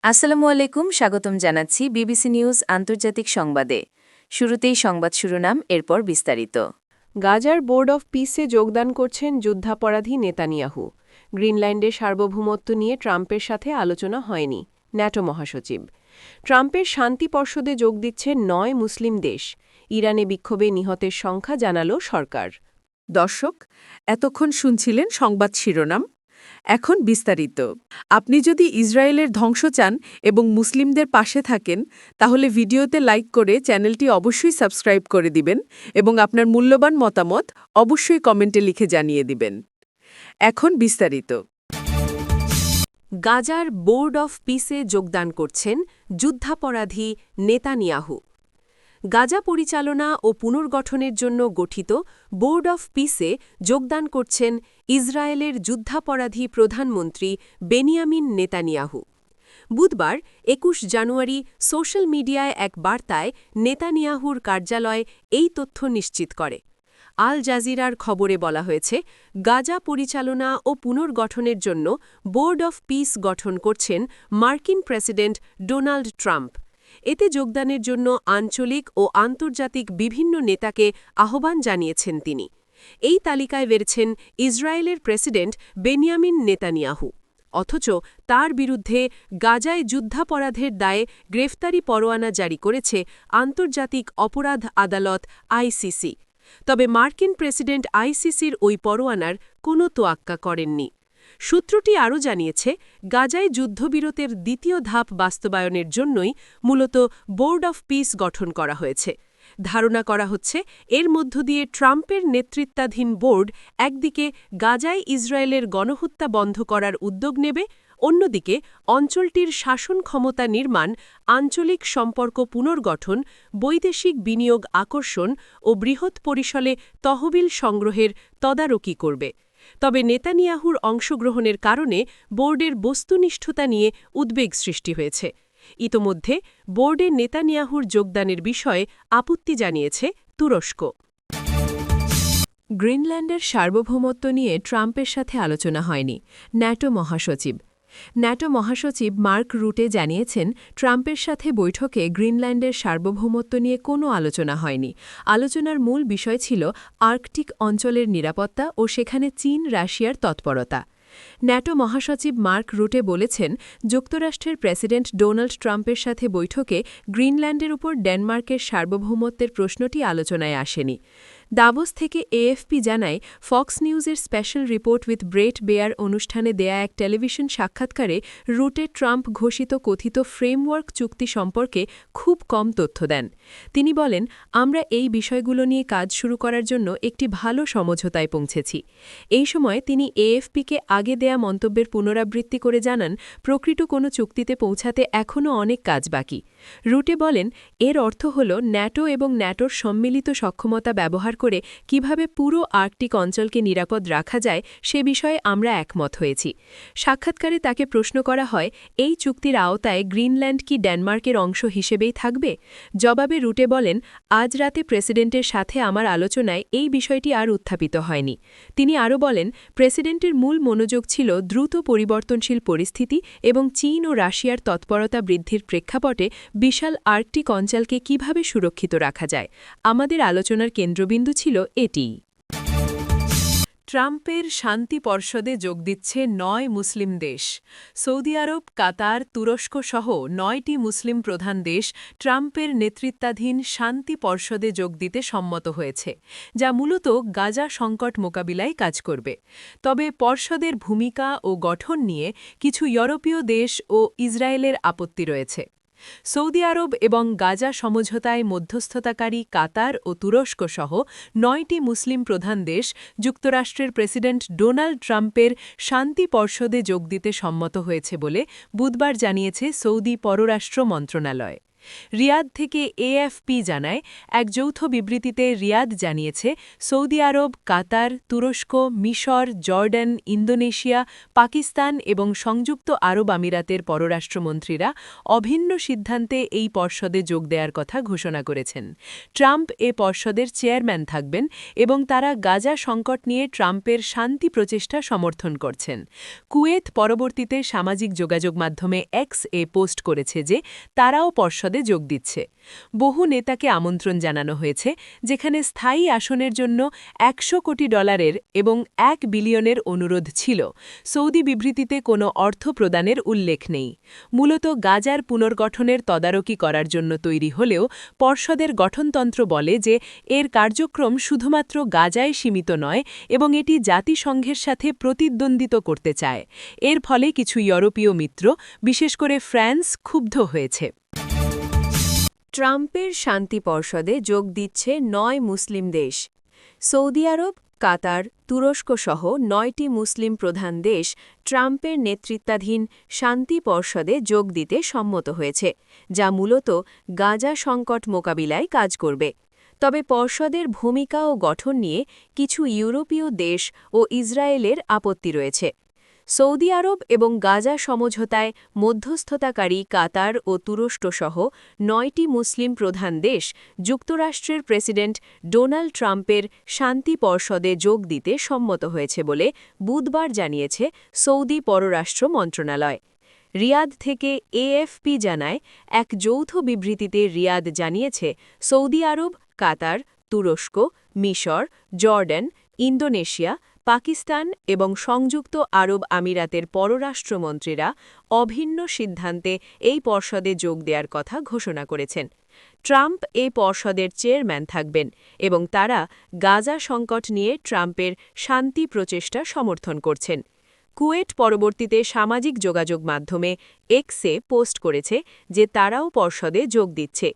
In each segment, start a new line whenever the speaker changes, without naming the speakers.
আসসালামু আলাইকুম, স্বাগতম জানাচ্ছি বিবিসি নিউজ আন্তর্জাতিক সংবাদে। শুরুতেই সংবাদ শিরোনাম, এরপর বিস্তারিত।
গাজার বোর্ড অফ পিসে যোগদান করছেন যুদ্ধাপরাধী নেতানিয়াহু। গ্রিনল্যান্ডের সার্বভৌমত্ব নিয়ে ট্রাম্পের সাথে আলোচনা হয়নি, ন্যাটো মহাসচিব। ট্রাম্পের শান্তি পর্ষদে যোগ দিচ্ছে ৯ মুসলিম দেশ। ইরানে বিক্ষোভে নিহতের সংখ্যা জানালো সরকার।
দর্শক, এতক্ষণ শুনছিলেন সংবাদ শিরোনাম। এখন বিস্তারিত। আপনি যদি ইসরায়েলের ধ্বংস চান এবং মুসলিমদের পাশে থাকেন, তাহলে ভিডিওতে লাইক করে চ্যানেলটি অবশ্যই সাবস্ক্রাইব করে দিবেন এবং আপনার মূল্যবান মতামত অবশ্যই কমেন্টে লিখে জানিয়ে দিবেন। এখন বিস্তারিত।
গাজার বোর্ড অফ পিসে যোগদান করছেন যুদ্ধাপরাধী নেতানিয়াহু। গাজা পরিচালনা ও পুনর্গঠনের জন্য গঠিত বোর্ড অফ পিসে যোগদান করছেন ইসরায়েলের যুদ্ধাপরাধী প্রধানমন্ত্রী বেনিয়ামিন নেতানিয়াহু। বুধবার ২১ জানুয়ারি সোশ্যাল মিডিয়ায় এক বার্তায় নেতানিয়াহুর কার্যালয় এই তথ্য নিশ্চিত করে। আল জাজিরার খবরে বলা হয়েছে, গাজা পরিচালনা ও পুনর্গঠনের জন্য বোর্ড অফ পিস গঠন করছেন মার্কিন প্রেসিডেন্ট ডোনাল্ড ট্রাম্প। এতে যোগদানের জন্য আঞ্চলিক ও আন্তর্জাতিক বিভিন্ন নেতাকে আহ্বান জানিয়েছেন তিনি। এই তালিকায় বেড়েছেন ইসরায়েলের প্রেসিডেন্ট বেনিয়ামিন নেতানিয়াহু। অথচ তার বিরুদ্ধে গাজায় যুদ্ধাপরাধের দায়ে গ্রেফতারি পরোয়ানা জারি করেছে আন্তর্জাতিক অপরাধ আদালত আইসিসি। তবে মার্কিন প্রেসিডেন্ট আইসিসির ওই পরোয়ানার কোনো তোয়াক্কা করেননি। সূত্রটি আরও জানিয়েছে, গাজায় যুদ্ধবিরতির দ্বিতীয় ধাপ বাস্তবায়নের জন্যই মূলত বোর্ড অফ পিস গঠন করা হয়েছে। ধারণা করা হচ্ছে, এর মধ্য দিয়ে ট্রাম্পের নেতৃত্বাধীন বোর্ড একদিকে গাজায় ইসরায়েলের গণহত্যা বন্ধ করার উদ্যোগ নেবে, অন্যদিকে অঞ্চলটির শাসন ক্ষমতা নির্মাণ, আঞ্চলিক সম্পর্ক পুনর্গঠন, বৈদেশিক বিনিয়োগ আকর্ষণ ও বৃহৎ পরিসরে তহবিল সংগ্রহের তদারকি করবে। তবে নেতানিয়াহুর অংশগ্রহণের কারণে বোর্ডের বস্তুনিষ্ঠতা নিয়ে উদ্বেগ সৃষ্টি হয়েছে। ইতোমধ্যে বোর্ডে নেতানিয়াহুর যোগদানের বিষয়ে আপত্তি জানিয়েছে তুরস্ক।
গ্রিনল্যান্ডের সার্বভৌমত্ব নিয়ে ট্রাম্পের সাথে আলোচনা হয়নি, ন্যাটো মহাসচিব। ন্যাটো মহাসচিব মার্ক রুটে জানিয়েছেন, ট্রাম্পের সাথে বৈঠকে গ্রিনল্যান্ডের সার্বভৌমত্ব নিয়ে কোনো আলোচনা হয়নি। আলোচনার মূল বিষয় ছিল আর্কটিক অঞ্চলের নিরাপত্তা ও সেখানে চীন রাশিয়ার তৎপরতা। ন্যাটো মহাসচিব মার্ক রুটে বলেছেন, যুক্তরাষ্ট্রের প্রেসিডেন্ট ডোনাল্ড ট্রাম্পের সাথে বৈঠকে গ্রিনল্যান্ডের উপর ডেনমার্কের সার্বভৌমত্বের প্রশ্নটি আলোচনায় আসেনি। দাভোস থেকে এএফপি জানায়, ফক্স নিউজের special report with Bret Baier অনুষ্ঠানে দেয়া এক টেলিভিশন সাক্ষাৎকারে রুটে ট্রাম্প ঘোষিত কথিত ফ্রেমওয়ার্ক চুক্তি সম্পর্কে খুব কম তথ্য দেন। তিনি বলেন, আমরা এই বিষয়গুলো নিয়ে কাজ শুরু করার জন্য একটি ভালো সমঝোতায় পৌঁছেছি। এই সময় তিনি এএফপিকে আগে দেয়া মন্তব্যের পুনরাবৃত্তি করে জানান, প্রকৃত কোনো চুক্তিতে পৌঁছাতে এখনও অনেক কাজ বাকি। রুটে বলেন, এর অর্থ হল ন্যাটো এবং ন্যাটোর সম্মিলিত সক্ষমতা ব্যবহার করে কিভাবে পুরো আর্কটিক অঞ্চলকে নিরাপদ রাখা যায় সে বিষয়ে আমরা একমত হয়েছি। সাক্ষাৎকারে তাকে প্রশ্ন করা হয়, এই চুক্তির আওতায় গ্রিনল্যান্ড কি ডেনমার্কের অংশ হিসেবেই থাকবে? জবাবে রুটে বলেন, আজ রাতে প্রেসিডেন্টের সাথে আমার আলোচনায় এই বিষয়টি আর উত্থাপিত হয়নি। তিনি আরও বলেন, প্রেসিডেন্টের মূল মনোযোগ ছিল দ্রুত পরিবর্তনশীল পরিস্থিতি এবং চীন ও রাশিয়ার তৎপরতা বৃদ্ধির প্রেক্ষাপটে বিশাল আর্কটিক অঞ্চলকে কিভাবে সুরক্ষিত রাখা যায়। আমাদের আলোচনার কেন্দ্রবিন্দু ছিল এটিই। ট্রাম্পের শান্তি পর্ষদে যোগ দিচ্ছে ৯ মুসলিম দেশ। সৌদি আরব, কাতার, তুরস্ক সহ ৯টি মুসলিম প্রধান দেশ ট্রাম্পের নেতৃত্বাধীন শান্তি পর্ষদে যোগ দিতে সম্মত হয়েছে, যা মূলত গাজা সংকট মোকাবিলায় কাজ করবে। তবে পর্ষদের ভূমিকা ও গঠন নিয়ে কিছু ইউরোপীয় দেশ ও ইসরায়েলের আপত্তি রয়েছে। সৌদি আরব এবং গাজা সমঝোতায় মধ্যস্থতাকারী কাতার ও তুরস্ক সহ ৯টি মুসলিম প্রধান দেশ যুক্তরাষ্ট্রের প্রেসিডেন্ট ডোনাল্ড ট্রাম্পের শান্তি পর্ষদে যোগ দিতে সম্মত হয়েছে বলে বুধবার জানিয়েছে সৌদি পররাষ্ট্র মন্ত্রণালয়।
রিয়াদ থেকে এএফপি জানায়, এক যৌথ বিবৃতিতে রিয়াদ জানিয়েছে সৌদি আরব, কাতার, তুরস্ক, মিশর, জর্ডান, ইন্দোনেশিয়া, পাকিস্তান এবং সংযুক্ত আরব আমিরাতের পররাষ্ট্রমন্ত্রীরা অভিন্ন সিদ্ধান্তে এই পর্ষদে যোগ দেওয়ার কথা ঘোষণা করেছেন। ট্রাম্প এ পর্ষদের চেয়ারম্যান থাকবেন এবং তারা গাজা সংকট নিয়ে ট্রাম্পের শান্তি প্রচেষ্টা সমর্থন করছেন। কুয়েত পরবর্তীতে সামাজিক যোগাযোগ মাধ্যমে এক্স-এ পোস্ট করেছে যে তারাও পর্ষদে যোগ দিচ্ছে। বহু নেতাকে আমন্ত্রণ জানানো হয়েছে, যেখানে স্থায়ী আসনের জন্য $100 কোটি এবং $1 বিলিয়নের অনুরোধ ছিল। সৌদি বিবৃতিতে কোনো অর্থ প্রদানের উল্লেখ নেই। মূলত গাজার পুনর্গঠনের তদারকি করার জন্য তৈরি হলেও পর্ষদের গঠনতন্ত্র বলে যে এর কার্যক্রম শুধুমাত্র গাজায় সীমিত নয় এবং এটি জাতিসংঘের সাথে প্রতিদ্বন্দ্বিতা করতে চায়। এর ফলে কিছু ইউরোপীয় মিত্র, বিশেষ করে ফ্রান্স, ক্ষুব্ধ হয়েছে। ট্রাম্পের শান্তি পর্ষদে যোগ দিচ্ছে 9 মুসলিম দেশ। সৌদি আরব, কাতার, তুরস্ক সহ 9টি মুসলিম প্রধান দেশ ট্রাম্পের নেতৃত্বাধীন শান্তি পর্ষদে যোগ দিতে সম্মত হয়েছে, যা মূলত গাজা সংকট মোকাবিলায় কাজ করবে। তবে পর্ষদের ভূমিকা ও গঠন নিয়ে কিছু ইউরোপীয় দেশ ও ইসরায়েলের আপত্তি রয়েছে। সৌদি আরব এবং গাজা সমঝোতায় মধ্যস্থতাকারী কাতার ও তুরস্ক সহ 9টি মুসলিম প্রধান দেশ যুক্তরাষ্ট্রের প্রেসিডেন্ট ডোনাল্ড ট্রাম্পের শান্তি পর্ষদে যোগ দিতে সম্মত হয়েছে বলে বুধবার জানিয়েছে সৌদি পররাষ্ট্র মন্ত্রণালয়। রিয়াদ থেকে এএফপি জানায়, এক যৌথ বিবৃতিতে রিয়াদ জানিয়েছে সৌদি আরব, কাতার, তুরস্ক, মিশর, জর্ডান, ইন্দোনেশিয়া, পাকিস্তান এবং সংযুক্ত আরব আমিরাতের পররাষ্ট্রমন্ত্রীরা অভিন্ন সিদ্ধান্তে এই পর্ষদে যোগ দেওয়ার কথা ঘোষণা করেছেন। ট্রাম্প এই পর্ষদের চেয়ারম্যান থাকবেন এবং তারা গাজা সংকট নিয়ে ট্রাম্পের শান্তি প্রচেষ্টা সমর্থন করছেন। কুয়েট পরবর্তীতে সামাজিক যোগাযোগ মাধ্যমে এক্স-এ পোস্ট করেছে যে তারাও পর্ষদে যোগ দিচ্ছে।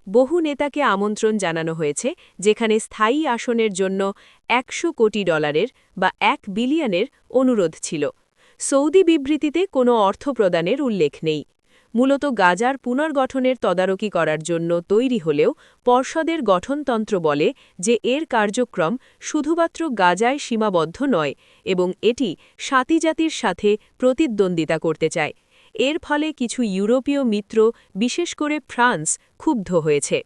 বহু নেতাকে আমন্ত্রণ জানানো হয়েছে, যেখানে স্থায়ী আসনের জন্য $100 কোটি বা $1 বিলিয়নের অনুরোধ ছিল। সৌদি বিবৃতিতে কোনো অর্থ প্রদানের উল্লেখ নেই। মূলত গাজার পুনর্গঠনের তদারকি করার জন্য তৈরি হলেও পর্ষদের গঠনতন্ত্র বলে যে এর কার্যক্রম শুধুমাত্র গাজায় সীমাবদ্ধ নয় এবং এটি সাথী-জাতির সাথে প্রতিদ্বন্দ্বিতা করতে চায়। এর ফলে কিছু ইউরোপীয় মিত্র, বিশেষ করে ফ্রান্স, ক্ষুব্ধ হয়েছে।